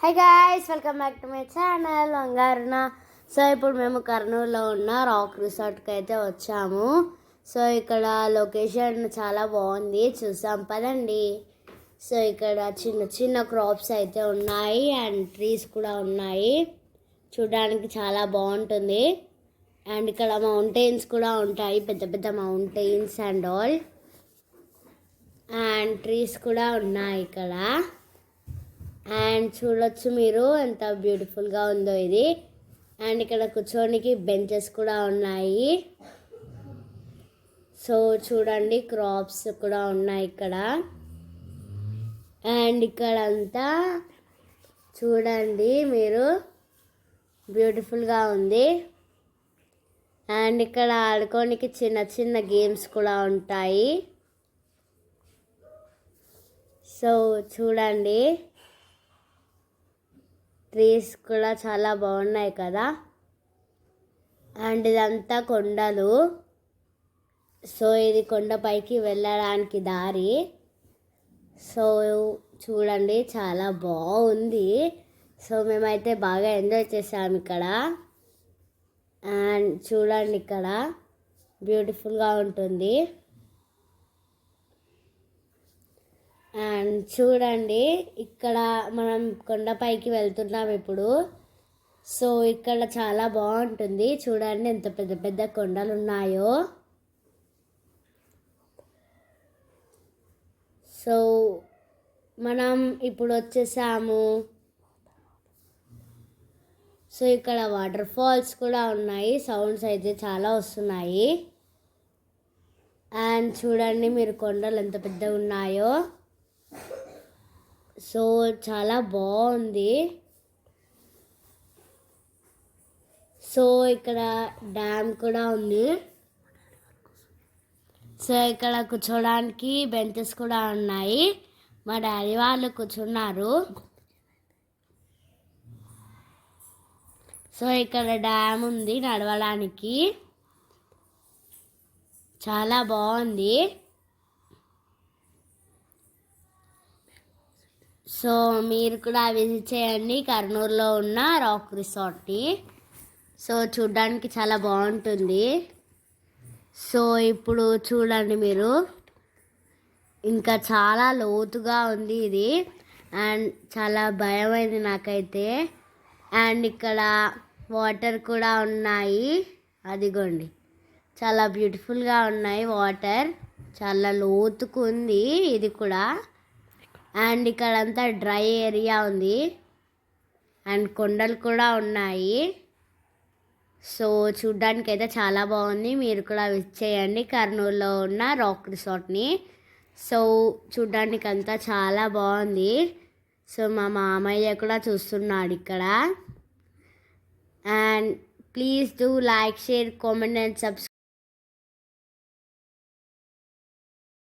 High guys, welcome back to my channel వంగారున. So ఇప్పుడు మేము కర్నూలులో ఉన్న రాక్ రిసార్ట్కి అయితే వచ్చాము. సో ఇక్కడ లొకేషన్ చాలా బాగుంది, చూసాం పదండి. సో ఇక్కడ చిన్న చిన్న క్రాప్స్ అయితే ఉన్నాయి అండ్ ట్రీస్ కూడా ఉన్నాయి, చూడడానికి చాలా బాగుంటుంది. అండ్ ఇక్కడ మౌంటైన్స్ కూడా ఉంటాయి, పెద్ద పెద్ద mountains and all. And trees కూడా ఉన్నాయి ఇక్కడ. అండ్ చూడొచ్చు మీరు ఎంత బ్యూటిఫుల్గా ఉందో ఇది. అండ్ ఇక్కడ కూర్చోనికి బెంచెస్ కూడా ఉన్నాయి. సో చూడండి, క్రాప్స్ కూడా ఉన్నాయి ఇక్కడ. అండ్ ఇక్కడ అంతా చూడండి మీరు, బ్యూటిఫుల్గా ఉంది. అండ్ ఇక్కడ ఆడుకోనికి చిన్న చిన్న గేమ్స్ కూడా ఉంటాయి. సో చూడండి, ట్రీస్ కూడా చాలా బాగున్నాయి కదా. అండ్ ఇదంతా కొండలు. సో ఇది కొండపైకి వెళ్ళడానికి దారి. సో చూడండి, చాలా బాగుంది. సో మేమైతే బాగా ఎంజాయ్ చేసాము ఇక్కడ. అండ్ చూడండి, ఇక్కడ బ్యూటిఫుల్గా ఉంటుంది. అండ్ చూడండి, ఇక్కడ మనం కొండపైకి వెళ్తున్నాం ఇప్పుడు. సో ఇక్కడ చాలా బాగుంటుంది, చూడండి ఎంత పెద్ద పెద్ద కొండలు ఉన్నాయో. సో మనం ఇప్పుడు వచ్చేసాము. సో ఇక్కడ వాటర్ ఫాల్స్ కూడా ఉన్నాయి, సౌండ్స్ అయితే చాలా వస్తున్నాయి. అండ్ చూడండి మీరు, కొండలు ఎంత పెద్దగా ఉన్నాయో. సో చాలా బాగుంది. సో ఇక్కడ డ్యామ్ కూడా ఉంది. సో ఇక్కడ కూర్చోడానికి బెంచెస్ కూడా ఉన్నాయి, మా డాడీ వాళ్ళు కూర్చున్నారు. సో ఇక్కడ డ్యామ్ ఉంది నడవడానికి, చాలా బాగుంది. సో మీరు కూడా విజిట్ చేయండి కర్నూలులో ఉన్న రాక్ రిసార్ట్ని. సో చూడ్డానికి చాలా బాగుంటుంది. సో ఇప్పుడు చూడండి మీరు, ఇంకా చాలా లోతుగా ఉంది ఇది. అండ్ చాలా భయమైంది నాకైతే. అండ్ ఇక్కడ వాటర్ కూడా ఉన్నాయి, అదిగోండి చాలా బ్యూటిఫుల్గా ఉన్నాయి వాటర్. చాలా లోతుకు ఉంది ఇది కూడా. అండ్ ఇక్కడ అంతా డ్రై ఏరియా ఉంది అండ్ కొండలు కూడా ఉన్నాయి. సో చూడ్డానికి అయితే చాలా బాగుంది, మీరు కూడా విజిట్ చేయండి కర్నూలులో ఉన్న రాక్ రిసార్ట్ని. సో చూడ్డానికి అంతా చాలా బాగుంది. సో మా మామయ్య కూడా చూస్తున్నాడు ఇక్కడ. And please do like, share, comment and subscribe.